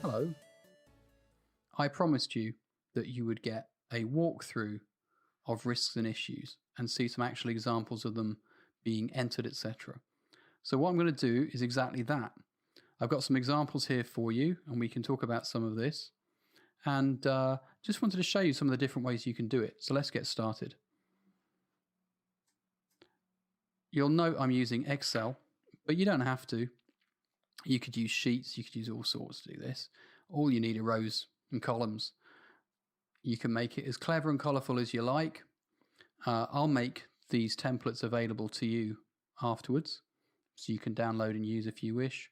Hello. I promised you that you would get a walkthrough of risks and issues and see some actual examples of them being entered, etc. So what I'm going to do is exactly that. I've got some examples here for you, and we can talk about some of this. And just wanted to show you some of the different ways you can do it. So let's get started. You'll note I'm using Excel, but you don't have to. You could use sheets, you could use all sorts to do this. All you need are rows and columns. You can make it as clever and colourful as you like. I'll make these templates available to you afterwards, so you can download and use if you wish.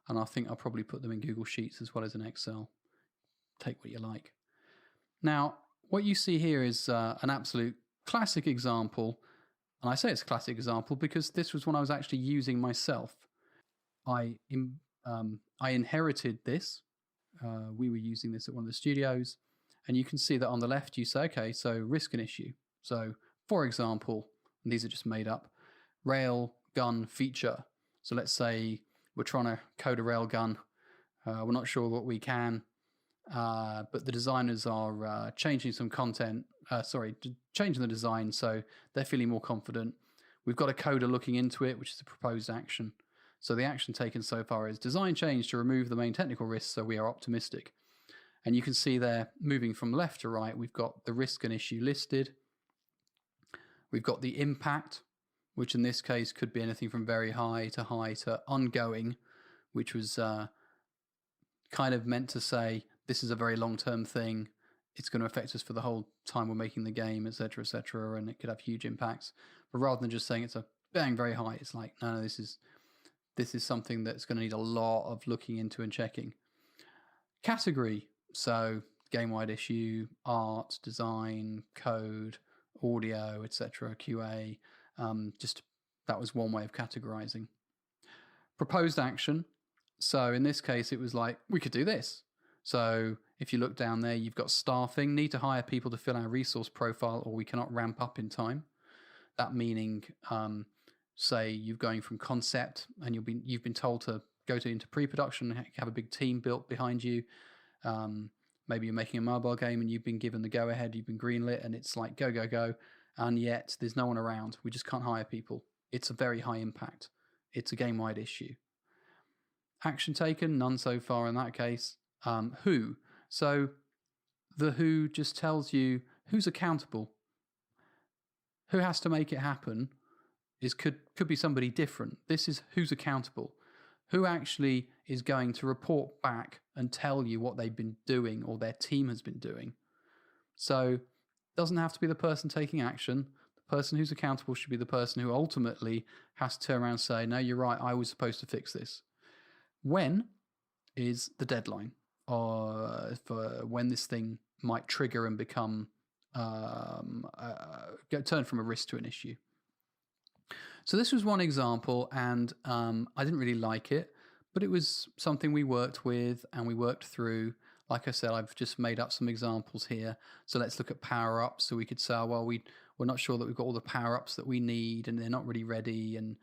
And I think I'll probably put them in Google Sheets as well as in Excel. Take what you like. Now, what you see here is an absolute classic example. And I say it's a classic example because this was one I was actually using myself. I inherited this. We were using this at one of the studios. And you can see that on the left, you say, okay, so risk and issue. So, for example, and these are just made up, rail gun feature. So let's say we're trying to code a rail gun. We're not sure what we can, but the designers are changing some content, changing the design so they're feeling more confident. We've got a coder looking into it, which is a proposed action. So the action taken so far is design change to remove the main technical risks, so we are optimistic. And you can see there, moving from left to right, we've got the risk and issue listed. We've got the impact, which in this case could be anything from very high to ongoing, which was kind of meant to say this is a very long-term thing. It's going to affect us for the whole time we're making the game, etc., and it could have huge impacts. But rather than just saying it's a bang very high, it's like, no, this is something that's going to need a lot of looking into and checking. Category, so game-wide issue, art, design, code, audio, etc., QA. Just that was one way of categorizing. Proposed action. So in this case, it was like, we could do this. So if you look down there, you've got staffing, need to hire people to fill our resource profile or we cannot ramp up in time. That meaning, say you're going from concept and you've been told to go into pre-production, have a big team built behind you. Maybe you're making a mobile game and you've been given the go-ahead, you've been greenlit, and it's like go, and yet there's no one around. We just can't hire people. It's a very high impact. It's a game-wide issue. Action taken, none so far in that case. Who? So the who just tells you who's accountable. Who has to make it happen could be somebody different. This is who's accountable. Who actually is going to report back and tell you what they've been doing or their team has been doing. So it doesn't have to be the person taking action. The person who's accountable should be the person who ultimately has to turn around and say, no, you're right, I was supposed to fix this. When is the deadline for when this thing might trigger and become turn from a risk to an issue. So this was one example, and I didn't really like it, but it was something we worked with and we worked through. Like I said, I've just made up some examples here. So let's look at power-ups. So we could say, well, we're not sure that we've got all the power-ups that we need and they're not really ready. And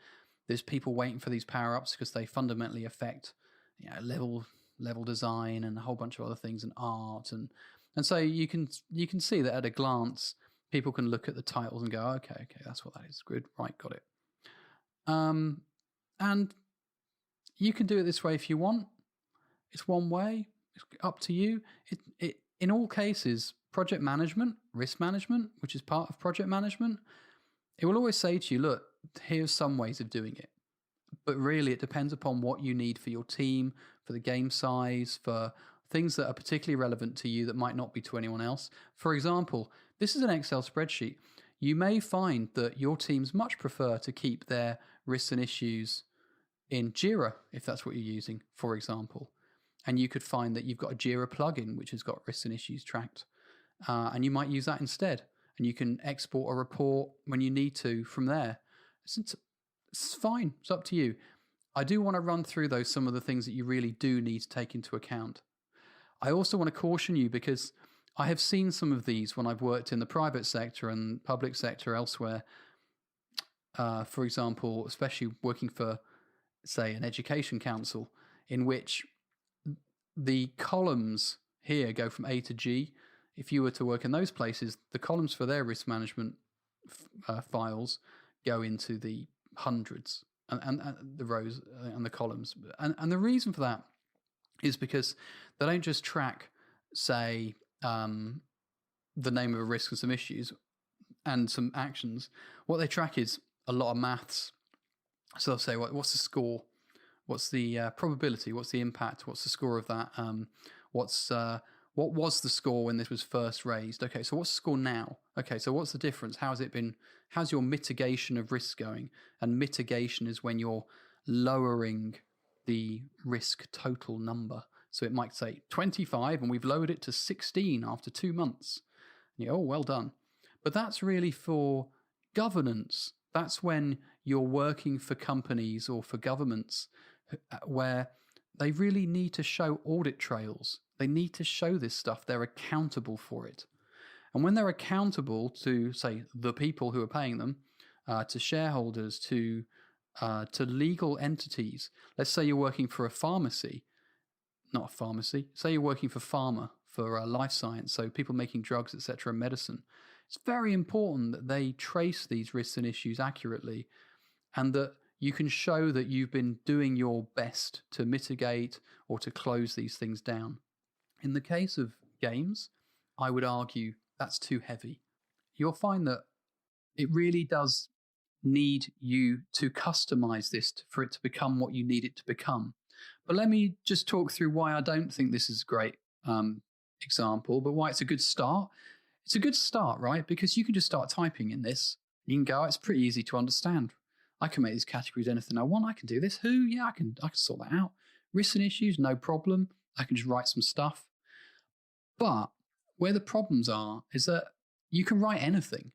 there's people waiting for these power-ups because they fundamentally affect level design and a whole bunch of other things and art. And so you can see that at a glance, people can look at the titles and go, okay, that's what that is. Good, right, got it. And you can do it this way if you want. It's one way. It's up to you. It in all cases, project management, risk management, which is part of project management, it will always say to you, look, here's some ways of doing it. But really, it depends upon what you need for your team, for the game size, for things that are particularly relevant to you that might not be to anyone else. For example, this is an Excel spreadsheet. You may find that your teams much prefer to keep their risks and issues in Jira, if that's what you're using, for example. And you could find that you've got a Jira plugin which has got risks and issues tracked. And you might use that instead. And you can export a report when you need to from there. It's fine. It's up to you. I do want to run through some of the things that you really do need to take into account. I also want to caution you because I have seen some of these when I've worked in the private sector and public sector elsewhere. For example, especially working for, say, an education council, in which the columns here go from A to G. If you were to work in those places, the columns for their risk management files go into the hundreds, and the rows and the columns. And the reason for that is because they don't just track, say, the name of a risk and some issues and some actions. What they track is a lot of maths. So they'll say, what's the score? What's the probability? What's the impact? What's the score of that? What was the score when this was first raised? Okay, so what's the score now? Okay, so what's the difference? How's it been? How's your mitigation of risk going? And mitigation is when you're lowering the risk total number. So it might say 25 and we've lowered it to 16 after 2 months. And you go, oh, well done. But that's really for governance. That's when you're working for companies or for governments where they really need to show audit trails. They need to show this stuff. They're accountable for it. And when they're accountable to, say, the people who are paying them, to shareholders, to legal entities. Let's say you're working for a pharmacy, not a pharmacy. Say you're working for pharma, for life science, so people making drugs, etc., medicine. It's very important that they trace these risks and issues accurately, and that you can show that you've been doing your best to mitigate or to close these things down. In the case of games, I would argue that's too heavy. You'll find that it really does need you to customize this for it to become what you need it to become. But let me just talk through why I don't think this is a great example, but why it's a good start. It's a good start, right? Because you can just start typing in this. You can go, it's pretty easy to understand. I can make these categories anything I want. I can do this. Who? Yeah, I can sort that out. Risks and issues, no problem. I can just write some stuff. But where the problems are is that you can write anything.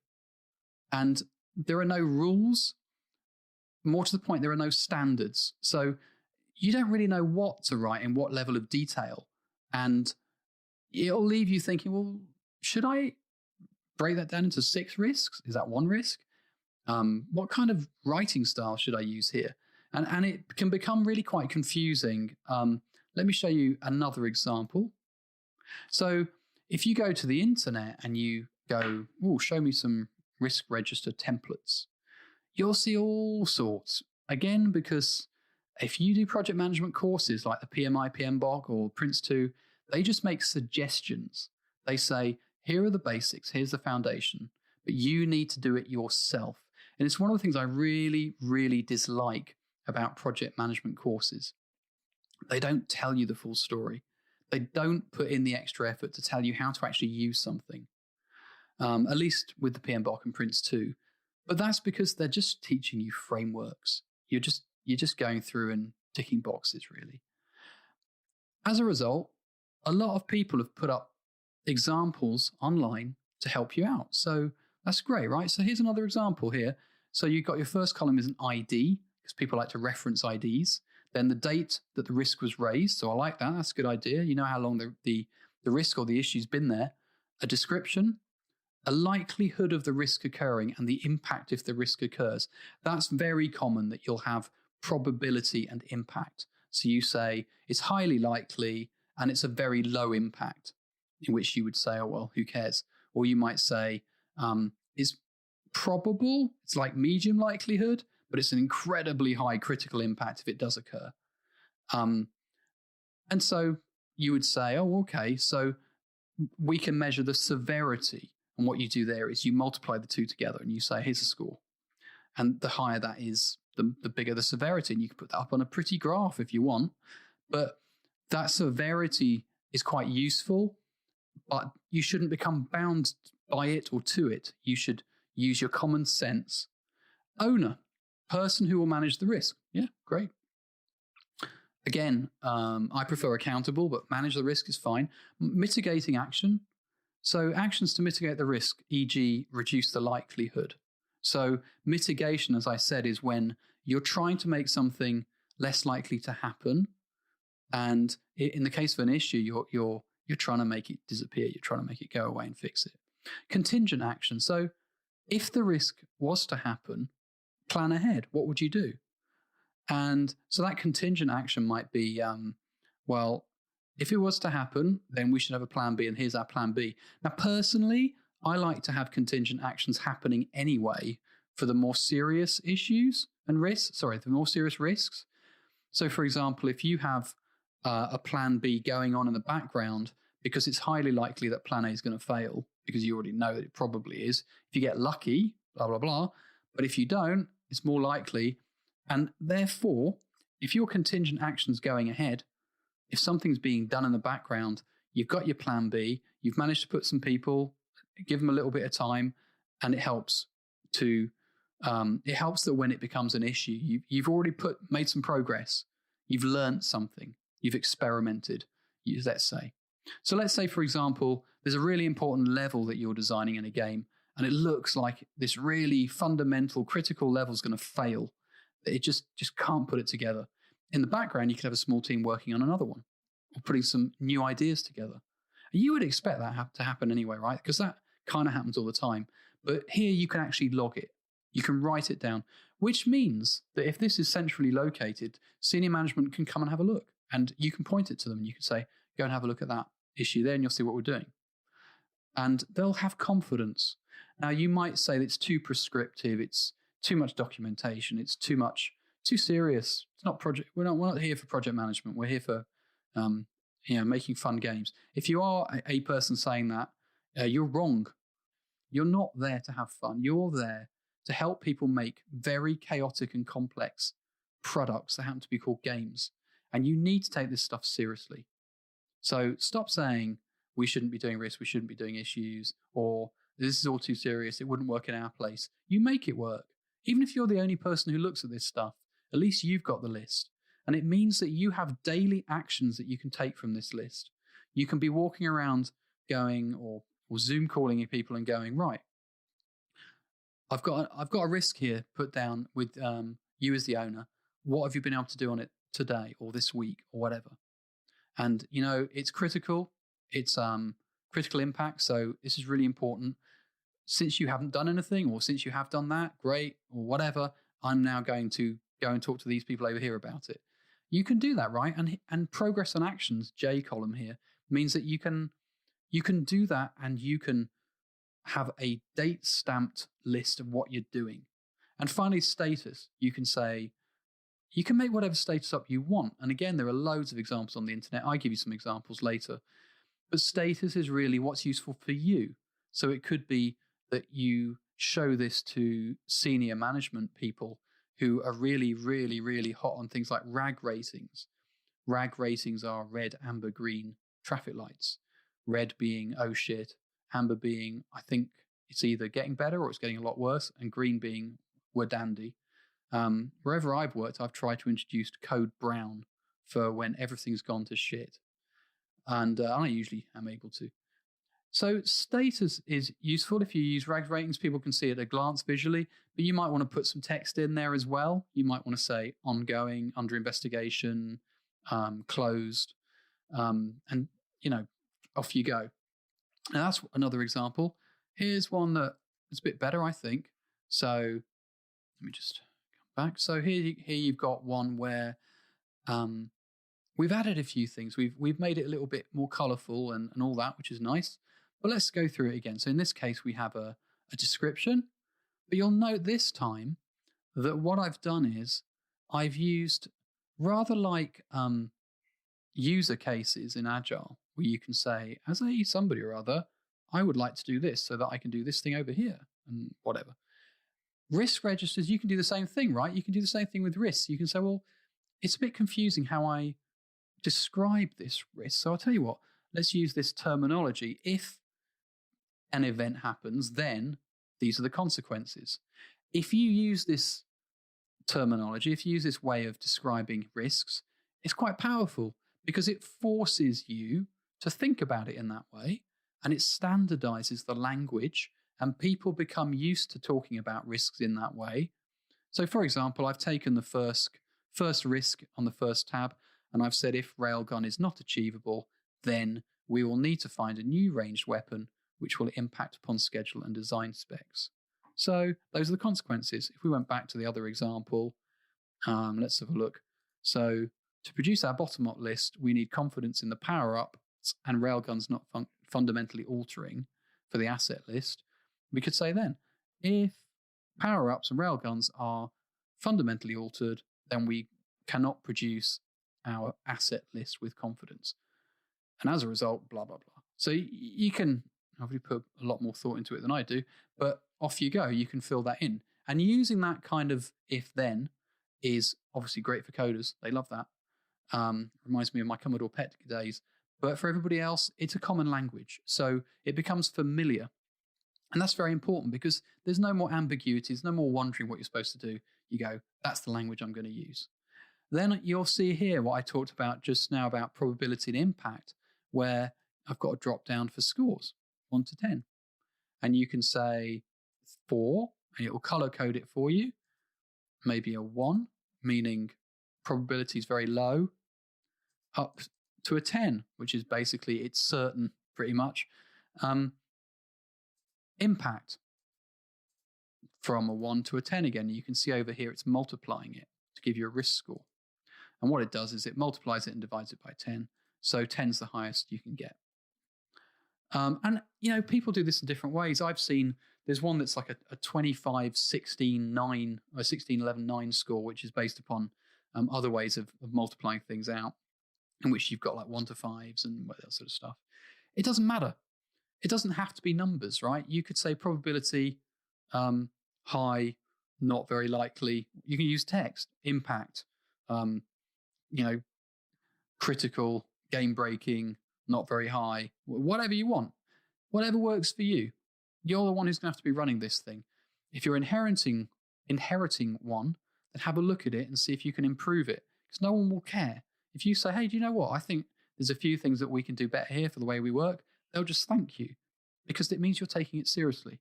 And there are no rules. More to the point, there are no standards. So you don't really know what to write in what level of detail. And it'll leave you thinking, well, should I break that down into 6 risks? Is that 1 risk? What kind of writing style should I use here? And it can become really quite confusing. Let me show you another example. So if you go to the internet and you go, oh, show me some risk register templates, you'll see all sorts. Again, because if you do project management courses like the PMI, PMBOK or Prince 2, they just make suggestions. They say, here are the basics, here's the foundation, but you need to do it yourself. And it's one of the things I really, really dislike about project management courses. They don't tell you the full story. They don't put in the extra effort to tell you how to actually use something, at least with the PMBOK and Prince 2. But that's because they're just teaching you frameworks. You're just going through and ticking boxes, really. As a result, a lot of people have put up examples online to help you out. So that's great, right? So here's another example here. So you've got your first column is an ID, because people like to reference IDs. Then the date that the risk was raised. So I like that. That's a good idea. You know how long the risk or the issue's been there. A description, a likelihood of the risk occurring, and the impact if the risk occurs. That's very common that you'll have probability and impact. So you say it's highly likely and it's a very low impact, in which you would say, oh, well, who cares? Or you might say it's probable, it's like medium likelihood, but it's an incredibly high critical impact if it does occur. And so you would say, oh, okay, so we can measure the severity. And what you do there is you multiply the two together and you say, here's a score. And the higher that is, the bigger the severity. And you can put that up on a pretty graph if you want. But that severity is quite useful, but you shouldn't become bound by it or to it. You should use your common sense. Owner, person who will manage the risk. Yeah, great. Again, I prefer accountable, but manage the risk is fine. Mitigating action. So actions to mitigate the risk, e.g. reduce the likelihood. So mitigation, as I said, is when you're trying to make something less likely to happen. And in the case of an issue, you're trying to make it disappear. You're trying to make it go away and fix it. Contingent action. So if the risk was to happen, plan ahead. What would you do? And so that contingent action might be, well, if it was to happen, then we should have a plan B, and here's our plan B. Now, personally, I like to have contingent actions happening anyway for the more serious issues and risks. Sorry, the more serious risks. So, for example, if you have a plan B going on in the background, because it's highly likely that plan A is going to fail, because you already know that it probably is. If you get lucky, blah, blah, blah. But if you don't, it's more likely. And therefore, if your contingent action's going ahead, if something's being done in the background, you've got your plan B, you've managed to put some people, give them a little bit of time, and it helps that when it becomes an issue, you've already made some progress. You've learned something. You've experimented, let's say. So let's say, for example, there's a really important level that you're designing in a game, and it looks like this really fundamental, critical level is going to fail. It just can't put it together. In the background, you could have a small team working on another one or putting some new ideas together. And you would expect that to happen anyway, right? Because that kind of happens all the time. But here you can actually log it. You can write it down, which means that if this is centrally located, senior management can come and have a look, and you can point it to them and you can say, go and have a look at that issue there and you'll see what we're doing. And they'll have confidence. Now, you might say that it's too prescriptive, it's too much documentation, it's too serious. It's not project. We're not here for project management. We're here for making fun games. If you are a person saying that, you're wrong. You're not there to have fun. You're there to help people make very chaotic and complex products that happen to be called games. And you need to take this stuff seriously. So stop saying we shouldn't be doing risk, we shouldn't be doing issues, or this is all too serious, it wouldn't work in our place. You make it work. Even if you're the only person who looks at this stuff, at least you've got the list. And it means that you have daily actions that you can take from this list. You can be walking around going or Zoom calling people and going, right, I've got a risk here put down with you as the owner. What have you been able to do on it today or this week or whatever? And, it's critical. It's critical impact. So this is really important. Since you haven't done anything, or since you have done that, great, or whatever, I'm now going to go and talk to these people over here about it. You can do that, right? And progress on actions, J column here, means that you can do that, and you can have a date stamped list of what you're doing. And finally, status. You can make whatever status up you want. And again, there are loads of examples on the internet. I give you some examples later. But status is really what's useful for you. So it could be that you show this to senior management people who are really, really, really hot on things like RAG ratings. RAG ratings are red, amber, green traffic lights. Red being, oh shit. Amber being, I think it's either getting better or it's getting a lot worse. And green being, we're dandy. Wherever I've worked, I've tried to introduce code brown for when everything's gone to shit. And I usually am able to. So status is useful. If you use RAG ratings, people can see it at a glance visually, but you might want to put some text in there as well. You might want to say ongoing, under investigation, closed, and off you go. Now that's another example. Here's one that is a bit better, I think. So let me just come back. So here you've got one where we've added a few things. We've made it a little bit more colourful and all that, which is nice. But let's go through it again. So in this case, we have a description. But you'll note this time that what I've done is I've used rather like user cases in Agile, where you can say, as a somebody or other, I would like to do this so that I can do this thing over here and whatever. Risk registers, you can do the same thing, right? You can do the same thing with risks. You can say, well, it's a bit confusing how I describe this risk. So I'll tell you what, let's use this terminology. If an event happens, then these are the consequences. If you use this terminology, if you use this way of describing risks, it's quite powerful because it forces you to think about it in that way, and it standardizes the language, and people become used to talking about risks in that way. So for example, I've taken the first risk on the first tab, and I've said if railgun is not achievable, then we will need to find a new ranged weapon which will impact upon schedule and design specs. So those are the consequences. If we went back to the other example, let's have a look. So To produce our bottom-up list, we need confidence in the power-ups and railguns not fundamentally altering for the asset list. We could say then, if power-ups and railguns are fundamentally altered, then we cannot produce our asset list with confidence. And as a result, blah, blah, blah. So you can obviously put a lot more thought into it than I do, but off you go. You can fill that in. And using that kind of if-then is obviously great for coders. They love that. Reminds me of my Commodore PET days. But for everybody else, it's a common language. So it becomes familiar. And that's very important because there's no more ambiguity. There's no more wondering what you're supposed to do. You go, that's the language I'm going to use. Then you'll see here what I talked about just now about probability and impact, where I've got a drop down for scores, 1 to 10. And you can say 4, and it will color code it for you. Maybe a 1, meaning probability is very low, up to a 10, which is basically it's certain pretty much. Impact from a 1 to a 10 again. You can see over here it's multiplying it to give you a risk score. And what it does is it multiplies it and divides it by 10. So 10's the highest you can get. And, people do this in different ways. I've seen there's one that's like a 25, 16, 9, or 16, 11, 9 score, which is based upon other ways of multiplying things out, in which you've got like 1 to 5s and that sort of stuff. It doesn't matter. It doesn't have to be numbers, right? You could say probability, high, not very likely. You can use text, impact, critical, game-breaking, not very high, whatever you want, whatever works for you. You're the one who's going to have to be running this thing. If you're inheriting one, then have a look at it and see if you can improve it, because no one will care. If you say, hey, do you know what? I think there's a few things that we can do better here for the way we work, they'll just thank you because it means you're taking it seriously.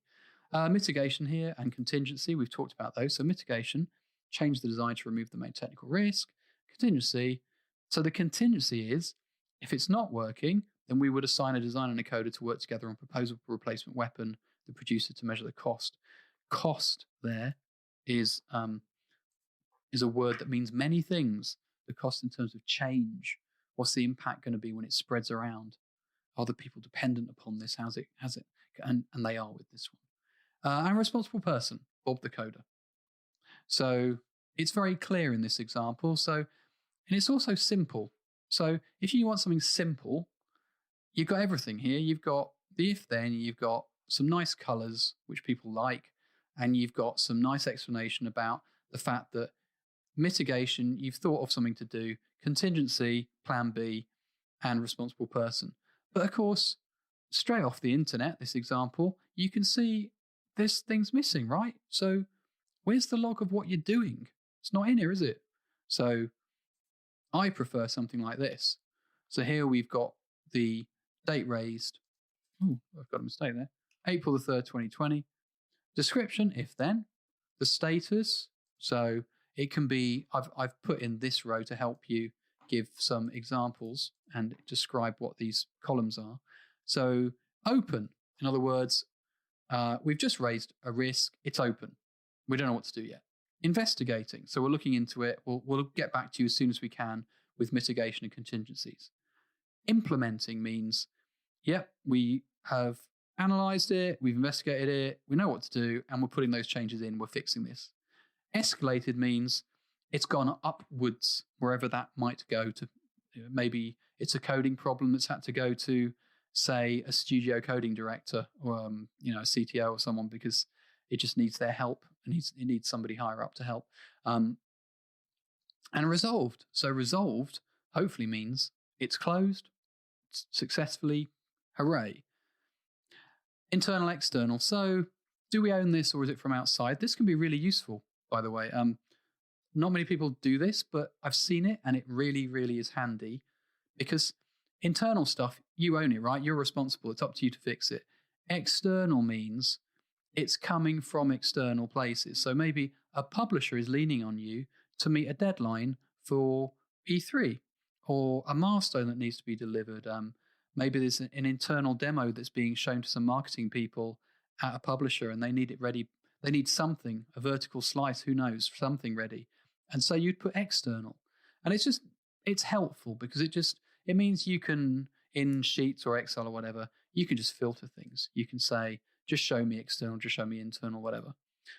Mitigation here and contingency, we've talked about those. So mitigation, change the design to remove the main technical risk. Contingency, so the contingency is, if it's not working, then we would assign a designer and a coder to work together on proposal for replacement weapon, the producer to measure the cost. Cost there is a word that means many things. The cost in terms of change. What's the impact going to be when it spreads around? Are the people dependent upon this? Has it? And they are with this one. And responsible person, Bob the coder. So it's very clear in this example. And it's also simple. So if you want something simple, you've got everything here. You've got the if-then, you've got some nice colors, which people like, and you've got some nice explanation about the fact that mitigation, you've thought of something to do, contingency, plan B, and responsible person. But of course, straight off the internet, this example, you can see there's things missing, right? So where's the log of what you're doing? It's not in here, is it? So I prefer something like this. So here we've got the date raised. Oh, I've got a mistake there. April the 3rd, 2020. Description, if then. The status. So it can be, I've put in this row to help you give some examples and describe what these columns are. So open, in other words, we've just raised a risk. It's open. We don't know what to do yet. Investigating. So we're looking into it. We'll get back to you as soon as we can with mitigation and contingencies. Implementing means, we have analyzed it, we've investigated it, we know what to do, and we're putting those changes in, we're fixing this. Escalated means it's gone upwards, wherever that might go to. Maybe it's a coding problem that's had to go to, say, a studio coding director or a CTO or someone, because it just needs their help. It needs somebody higher up to help. And resolved. So resolved hopefully means it's closed successfully. Hooray. Internal, external. So do we own this or is it from outside? This can be really useful, by the way. Not many people do this, but I've seen it and it really, really is handy, because internal stuff, you own it, right? You're responsible. It's up to you to fix it. External means it's coming from external places. So maybe a publisher is leaning on you to meet a deadline for E3 or a milestone that needs to be delivered. Maybe there's an internal demo that's being shown to some marketing people at a publisher and they need it ready. They need something, a vertical slice, who knows, something ready. And so you'd put external. And it's just it's helpful because it means you can, in Sheets or Excel or whatever, you can just filter things. You can say, just show me external, just show me internal, whatever.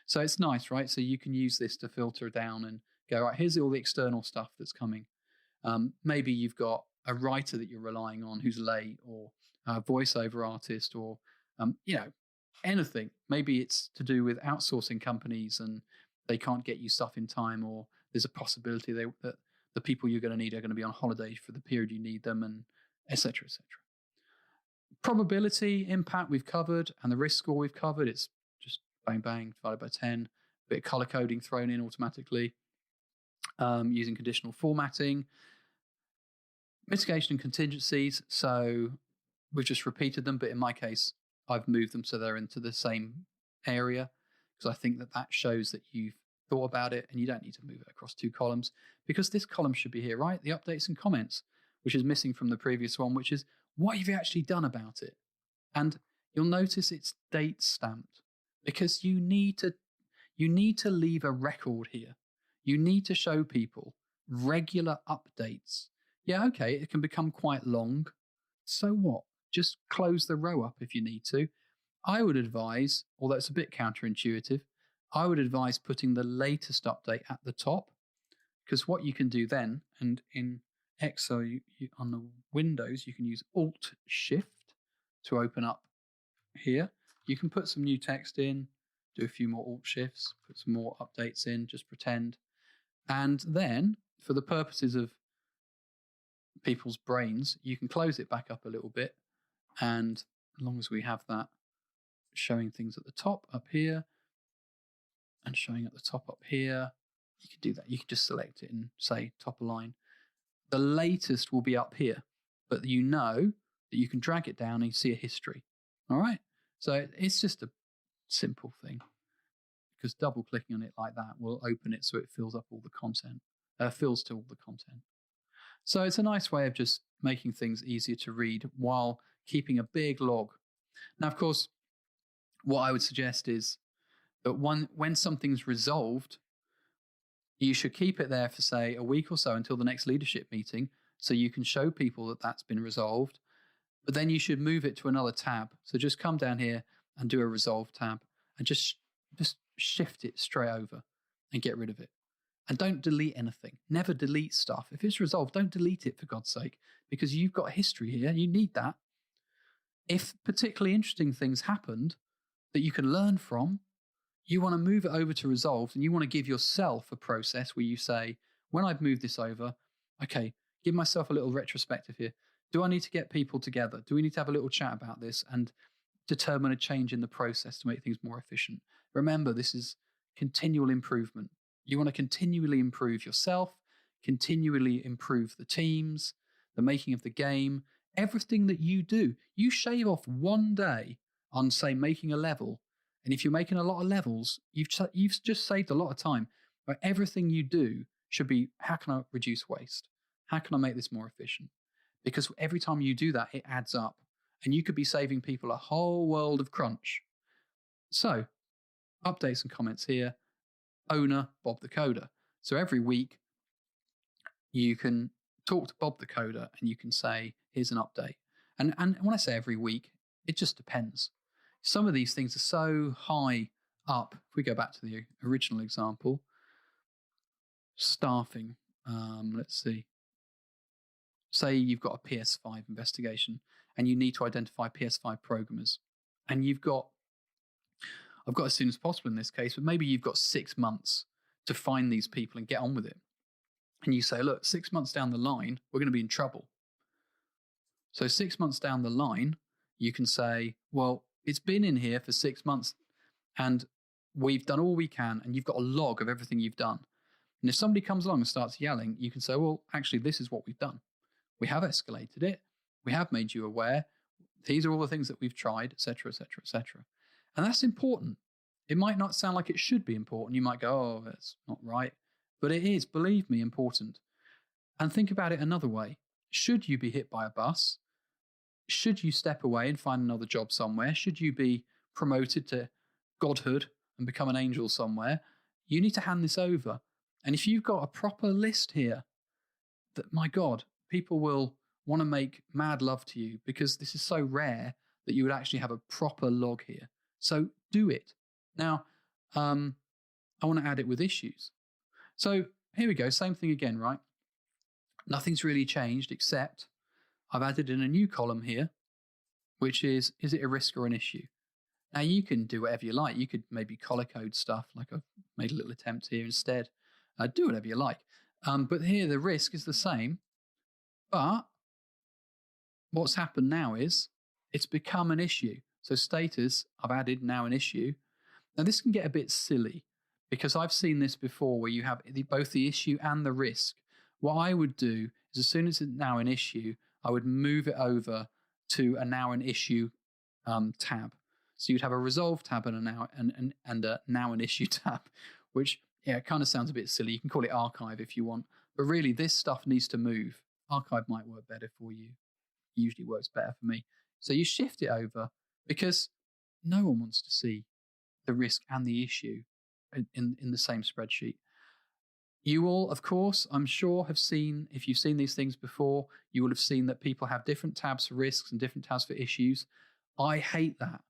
So it's nice, right? So you can use this to filter down and go, right, here's all the external stuff that's coming. Maybe you've got a writer that you're relying on who's late, or a voiceover artist, or anything. Maybe it's to do with outsourcing companies and they can't get you stuff in time, or there's a possibility that the people you're going to need are going to be on holiday for the period you need them, and et cetera, et cetera. Probability impact we've covered, and the risk score we've covered. It's just bang, bang, divided by 10. A bit of color coding thrown in automatically, using conditional formatting. Mitigation and contingencies. So we've just repeated them, but in my case, I've moved them so they're into the same area, because I think that shows that you've thought about it, and you don't need to move it across 2 columns, because this column should be here, right? The updates and comments, which is missing from the previous one, which is what have you actually done about it? And you'll notice it's date stamped, because you need to leave a record here. You need to show people regular updates. Yeah, okay, it can become quite long. So what? Just close the row up if you need to. I would advise, although it's a bit counterintuitive, I would advise putting the latest update at the top, because what you can do then, and in Excel on the Windows, you can use Alt-Shift to open up here. You can put some new text in, do a few more Alt-Shifts, put some more updates in, just pretend. And then, for the purposes of people's brains, you can close it back up a little bit, and as long as we have that showing things at the top up here and showing at the top up here, you can do that. You can just select it and say top of line. The latest will be up here, but you know that you can drag it down and you see a history. All right, so it's just a simple thing, because double clicking on it like that will open it so it fills up all the content, fills to all the content. So it's a nice way of just making things easier to read while keeping a big log. Now, of course, what I would suggest is that when something's resolved, you should keep it there for, say, a week or so until the next leadership meeting, so you can show people that that's been resolved. But then you should move it to another tab. So just come down here and do a resolve tab, and just shift it straight over and get rid of it. And don't delete anything. Never delete stuff. If it's resolved, don't delete it, for God's sake, because you've got a history here. You need that. If particularly interesting things happened that you can learn from, you want to move it over to resolved, and you want to give yourself a process where you say, when I've moved this over, okay, give myself a little retrospective here. Do I need to get people together? Do we need to have a little chat about this and determine a change in the process to make things more efficient? Remember, this is continual improvement. You want to continually improve yourself, continually improve the teams, the making of the game, everything that you do. You shave off one day on, say, making a level, and if you're making a lot of levels, you've just saved a lot of time. But everything you do should be, how can I reduce waste? How can I make this more efficient? Because every time you do that, it adds up, and you could be saving people a whole world of crunch. So, updates and comments here. Owner, Bob the Coder. So every week, you can talk to Bob the Coder and you can say, here's an update. And when I say every week, it just depends. Some of these things are so high up. If we go back to the original example, staffing, let's see. Say you've got a PS5 investigation and you need to identify PS5 programmers. And I've got as soon as possible in this case, but maybe you've got 6 months to find these people and get on with it. And you say, look, 6 months down the line, we're going to be in trouble. So 6 months down the line, you can say, well, it's been in here for 6 months and we've done all we can, and you've got a log of everything you've done. And if somebody comes along and starts yelling, you can say, well, actually, this is what we've done. We have escalated it. We have made you aware. These are all the things that we've tried, et cetera, et cetera, et cetera. And that's important. It might not sound like it should be important. You might go, oh, that's not right. But it is, believe me, important. And think about it another way. Should you be hit by a bus? Should you step away and find another job somewhere? Should you be promoted to godhood and become an angel somewhere? You need to hand this over. And if you've got a proper list here, that, my God, people will want to make mad love to you because this is so rare that you would actually have a proper log here. So do it. Now, I want to add it with issues. So here we go. Same thing again, right? Nothing's really changed except I've added in a new column here, which is it a risk or an issue? Now you can do whatever you like. You could maybe color code stuff, like I've made a little attempt here instead. Do whatever you like. But here the risk is the same, but what's happened now is it's become an issue. So status, I've added now an issue. Now this can get a bit silly because I've seen this before where you have both the issue and the risk. What I would do is as soon as it's now an issue, I would move it over to a now an issue tab. So you'd have a resolve tab and a now an issue tab, which it kind of sounds a bit silly. You can call it archive if you want, but really this stuff needs to move. Archive might work better for you. Usually works better for me. So you shift it over because no one wants to see the risk and the issue in the same spreadsheet. You all, of course, I'm sure have seen, if you've seen these things before, you will have seen that people have different tabs for risks and different tabs for issues. I hate that.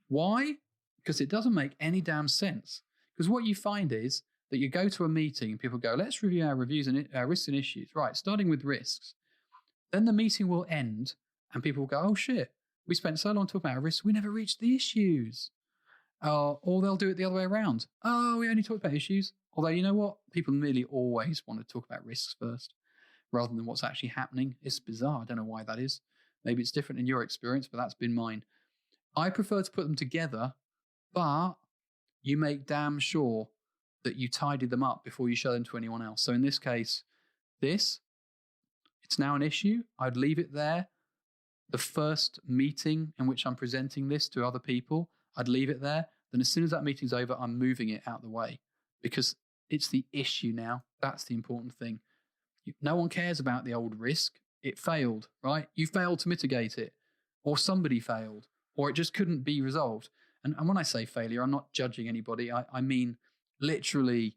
Why? Because it doesn't make any damn sense. Because what you find is that you go to a meeting and people go, let's review our reviews and our risks and issues. Right, starting with risks. Then the meeting will end and people will go, oh shit, we spent so long talking about our risks, we never reached the issues. Or they'll do it the other way around. Oh, we only talked about issues. Although, you know what? People nearly always want to talk about risks first rather than what's actually happening. It's bizarre. I don't know why that is. Maybe it's different in your experience, but that's been mine. I prefer to put them together, but you make damn sure that you tidy them up before you show them to anyone else. So in this case, it's now an issue. I'd leave it there. The first meeting in which I'm presenting this to other people, I'd leave it there. Then as soon as that meeting's over, I'm moving it out of the way because it's the issue now. That's the important thing. No one cares about the old risk. It failed, right? You failed to mitigate it, or somebody failed, or it just couldn't be resolved. And when I say failure, I'm not judging anybody. I mean, literally,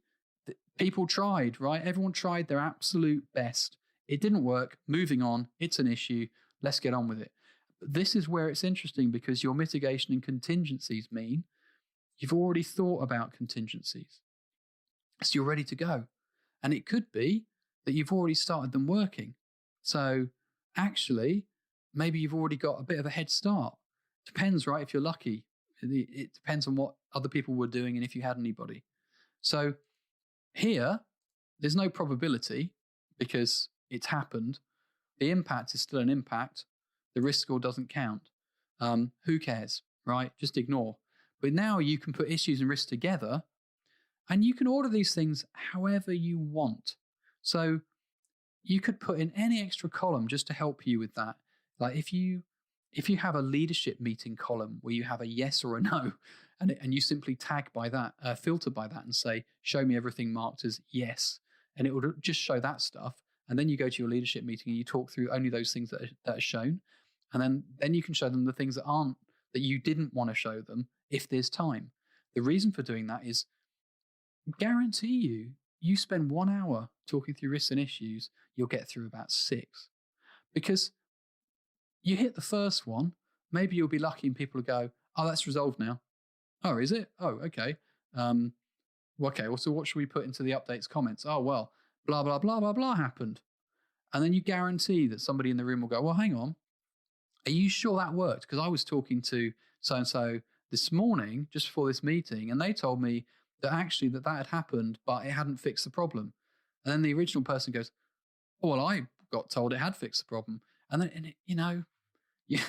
people tried, right? Everyone tried their absolute best. It didn't work. Moving on. It's an issue. Let's get on with it. But this is where it's interesting because your mitigation and contingencies mean you've already thought about contingencies. So you're ready to go. And it could be that you've already started them working. So actually, maybe you've already got a bit of a head start. Depends, right? If you're lucky. It depends on what other people were doing and if you had anybody. So here, there's no probability because it's happened. The impact is still an impact. The risk score doesn't count. Who cares, right? Just ignore. But now you can put issues and risks together and you can order these things however you want. So you could put in any extra column just to help you with that. Like if you have a leadership meeting column where you have a yes or a no, and you simply tag by that, filter by that and say, show me everything marked as yes. And it will just show that stuff. And then you go to your leadership meeting and you talk through only those things that are shown. And then you can show them the things that you didn't want to show them if there's time. The reason for doing that is guarantee you spend 1 hour talking through risks and issues, you'll get through about 6. Because you hit the first one, maybe you'll be lucky and people will go, oh, that's resolved now. Oh, is it? Oh, okay. Okay, well, so what should we put into the updates comments? Oh, well, blah, blah, blah, blah, blah happened. And then you guarantee that somebody in the room will go, well, hang on. Are you sure that worked? Because I was talking to so-and-so this morning, just before this meeting, and they told me that actually that had happened, but it hadn't fixed the problem. And then the original person goes, oh, well, I got told it had fixed the problem. And then, yeah,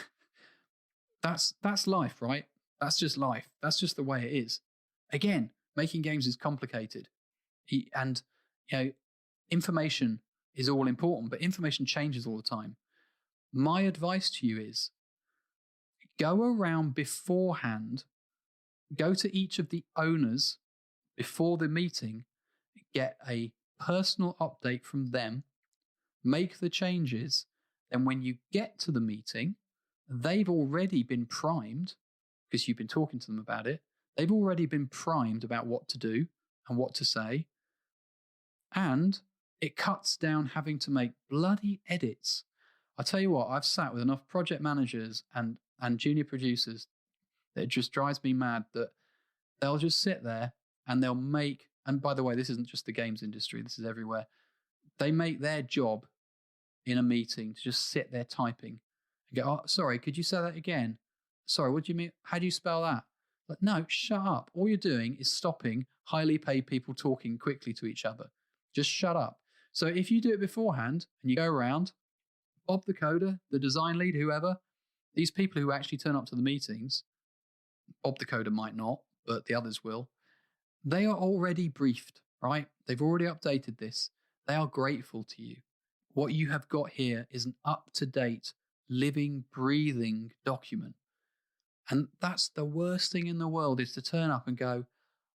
that's life, right? That's just life. That's just the way it is. Again, making games is complicated. And, information is all important, but information changes all the time. My advice to you is go around beforehand, go to each of the owners before the meeting, get a personal update from them, make the changes. Then when you get to the meeting, they've already been primed because you've been talking to them about it. They've already been primed about what to do and what to say. And It cuts down having to make bloody edits. I tell you what, I've sat with enough project managers and junior producers that it just drives me mad that they'll just sit there and they'll make, and by the way, this isn't just the games industry, this is everywhere. They make their job in a meeting to just sit there typing and go, oh, sorry, could you say that again? Sorry, what do you mean? How do you spell that? Like, no, shut up. All you're doing is stopping highly paid people talking quickly to each other. Just shut up. So if you do it beforehand and you go around, Bob the coder, the design lead, whoever, these people who actually turn up to the meetings, Bob the coder might not, but the others will, they are already briefed, right? They've already updated this. They are grateful to you. What you have got here is an up-to-date, living, breathing document. And that's the worst thing in the world, is to turn up and go,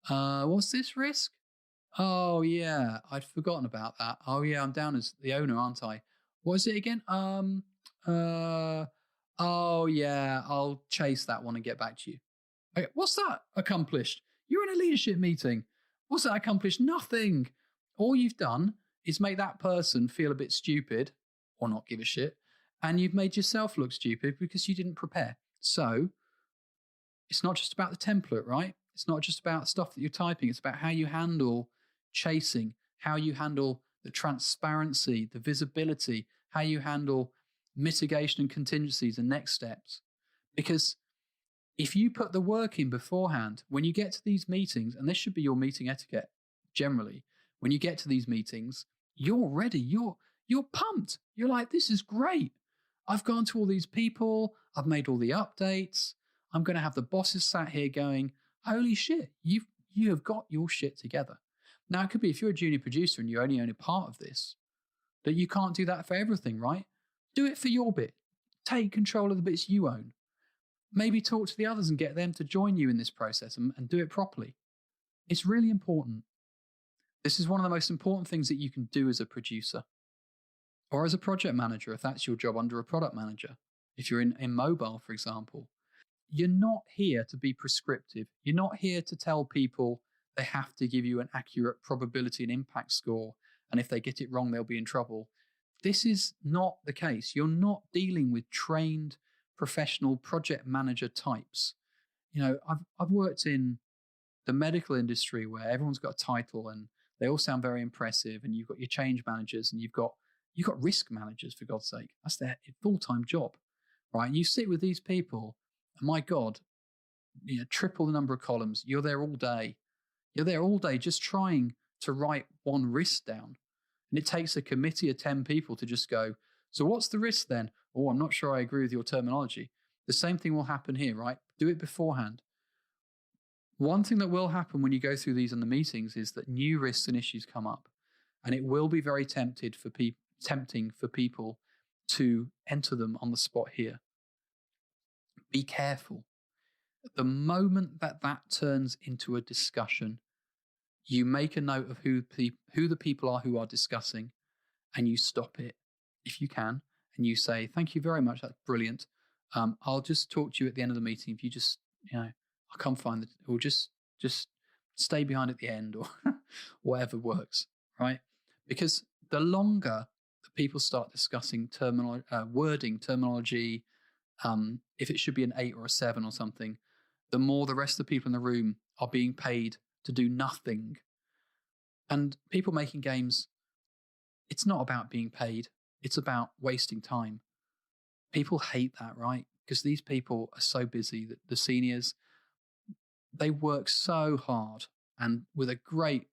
what's this risk? Oh, yeah, I'd forgotten about that. Oh, yeah, I'm down as the owner, aren't I? What is it again? Oh, yeah, I'll chase that one and get back to you. Okay, what's that accomplished? You're in a leadership meeting. What's that accomplished? Nothing. All you've done is make that person feel a bit stupid or not give a shit. And you've made yourself look stupid because you didn't prepare. So it's not just about the template, right? It's not just about stuff that you're typing. It's about how you handle chasing, how you handle the transparency, the visibility, how you handle mitigation and contingencies and next steps. Because if you put the work in beforehand, when you get to these meetings, and this should be your meeting etiquette generally, when you get to these meetings, you're ready. You're pumped. You're like, this is great. I've gone to all these people. I've made all the updates. I'm going to have the bosses sat here going, holy shit, you have got your shit together. Now, it could be if you're a junior producer and you only own a part of this, that you can't do that for everything, right? Do it for your bit. Take control of the bits you own. Maybe talk to the others and get them to join you in this process and do it properly. It's really important. This is one of the most important things that you can do as a producer or as a project manager, if that's your job under a product manager. If you're in mobile, for example, you're not here to be prescriptive. You're not here to tell people they have to give you an accurate probability and impact score, and if they get it wrong, they'll be in trouble. This is not the case. You're not dealing with trained professional project manager types. You know, I've worked in the medical industry where everyone's got a title and they all sound very impressive, and you've got your change managers and you've got risk managers, for God's sake. That's their full-time job, right? And you sit with these people, and my God, you know, triple the number of columns. You're there all day. You're there all day just trying to write one risk down. And it takes a committee of 10 people to just go, so what's the risk then? Oh, I'm not sure I agree with your terminology. The same thing will happen here, right? Do it beforehand. One thing that will happen when you go through these in the meetings is that new risks and issues come up. And it will be very tempting for people to enter them on the spot here. Be careful. The moment that turns into a discussion, you make a note of who the people are who are discussing, and you stop it if you can, and you say, thank you very much, that's brilliant. I'll just talk to you at the end of the meeting. If you just, I'll come find or just stay behind at the end, or whatever works, right? Because the longer the people start discussing wording, terminology, if it should be an 8 or a 7 or something, the more the rest of the people in the room are being paid to do nothing. And people making games, it's not about being paid. It's about wasting time. People hate that, right? Because these people are so busy that the seniors, they work so hard and with a great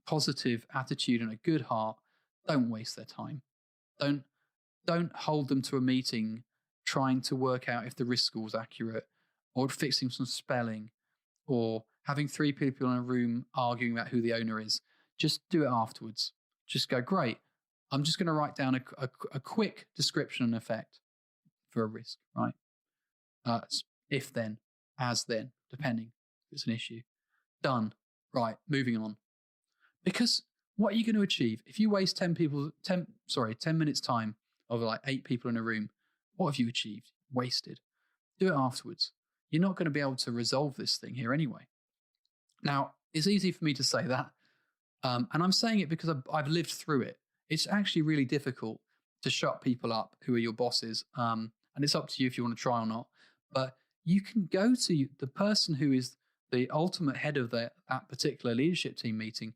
positive attitude and a good heart. Don't waste their time. Don't hold them to a meeting trying to work out if the risk score is accurate, or fixing some spelling, or having 3 people in a room arguing about who the owner is. Just do it afterwards. Just go, great. I'm just going to write down a quick description and effect for a risk, right? If then, as then, depending if it's an issue. Done. Right, moving on. Because what are you going to achieve? If you waste 10 minutes time of like 8 people in a room, what have you achieved? Wasted. Do it afterwards. You're not going to be able to resolve this thing here anyway. Now, it's easy for me to say that. And I'm saying it because I've lived through it. It's actually really difficult to shut people up who are your bosses. And it's up to you if you want to try or not. But you can go to the person who is the ultimate head of that particular leadership team meeting.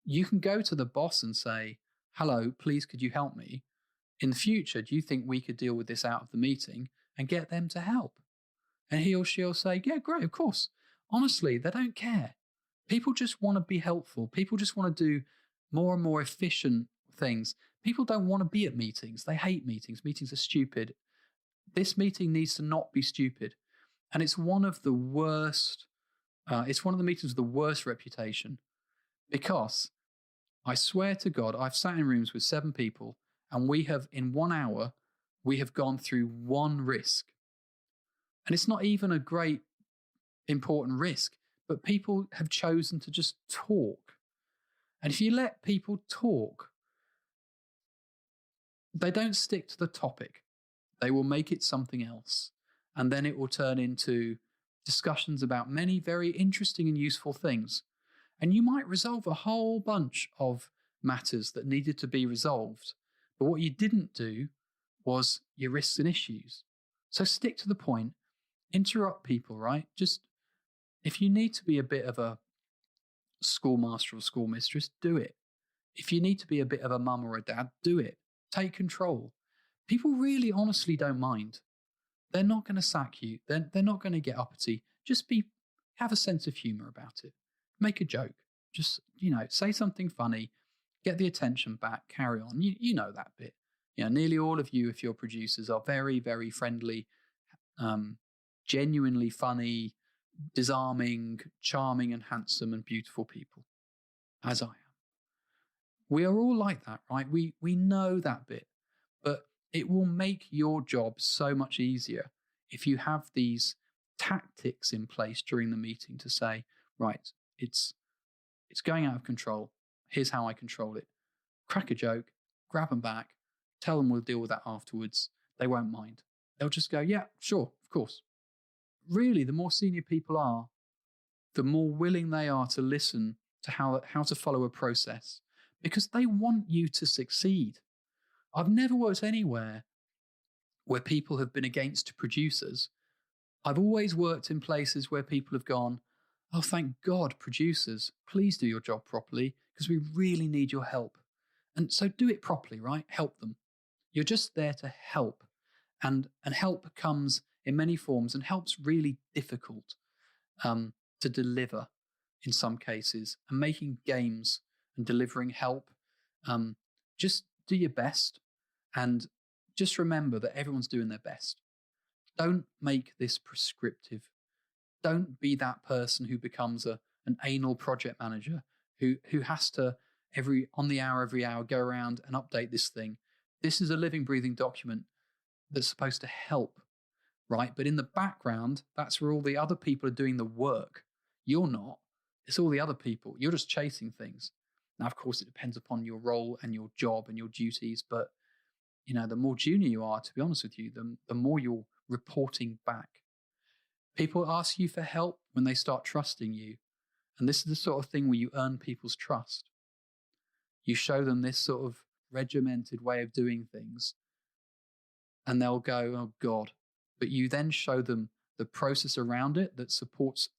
You can go to the boss and say, hello, please, could you help me? In the future, do you think we could deal with this out of the meeting and get them to help? And he or she'll say, yeah, great, of course. Honestly, they don't care. People just want to be helpful. People just want to do more and more efficient things. People don't want to be at meetings. They hate meetings. Meetings are stupid. This meeting needs to not be stupid. And it's one of the worst, it's one of the meetings with the worst reputation, because I swear to God, I've sat in rooms with 7 people and we have, in 1 hour, we have gone through one risk. And it's not even a great important risk, but people have chosen to just talk. And if you let people talk, they don't stick to the topic. They will make it something else. And then it will turn into discussions about many very interesting and useful things. And you might resolve a whole bunch of matters that needed to be resolved. But what you didn't do was your risks and issues. So stick to the point, interrupt people, right? Just, if you need to be a bit of a schoolmaster or schoolmistress, do it. If you need to be a bit of a mum or a dad, do it. Take control. People really honestly don't mind. They're not going to sack you. They're not going to get uppity. Just have a sense of humor about it. Make a joke. Just, say something funny, get the attention back, carry on. You know that bit. Nearly all of you, if you're producers, are very, very friendly, genuinely funny, disarming, charming and handsome and beautiful people, as I am. We are all like that, right? We know that bit, but it will make your job so much easier if you have these tactics in place during the meeting to say, right, it's going out of control. Here's how I control it. Crack a joke, grab them back, tell them we'll deal with that afterwards. They won't mind. They'll just go, yeah, sure, of course. Really, the more senior people are, the more willing they are to listen to how to follow a process, because they want you to succeed. I've never worked anywhere where people have been against producers. I've always worked in places where people have gone, oh, thank God, producers, please do your job properly, because we really need your help. And so do it properly, right? Help them. You're just there to help. And help comes in many forms, and help's really difficult to deliver in some cases. And making games and delivering help, just do your best, and just remember that everyone's doing their best. Don't make this prescriptive. Don't be that person who becomes an anal project manager who has to every hour go around and update this thing. This is a living, breathing document that's supposed to help, right? But in the background, that's where all the other people are doing the work. You're not. It's all the other people. You're just chasing things. Now, of course, it depends upon your role and your job and your duties. But, the more junior you are, to be honest with you, the more you're reporting back. People ask you for help when they start trusting you. And this is the sort of thing where you earn people's trust. You show them this sort of regimented way of doing things, and they'll go, oh God. But you then show them the process around it that supports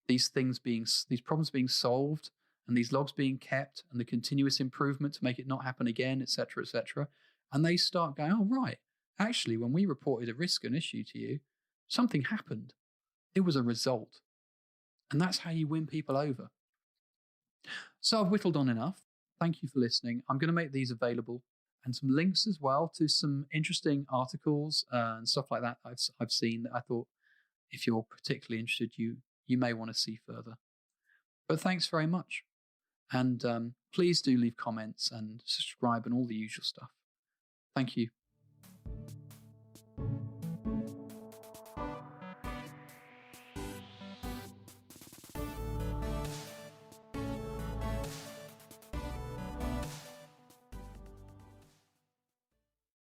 these problems being solved, and these logs being kept, and the continuous improvement to make it not happen again, etc., etc. And they start going, oh, right, actually, when we reported a risk and issue to you, something happened. It was a result. And that's how you win people over. So I've whittled on enough. Thank you for listening. I'm going to make these available, and some links as well to some interesting articles and stuff like that I've seen that I thought, if you're particularly interested, you may want to see further. But thanks very much. And please do leave comments and subscribe and all the usual stuff. Thank you.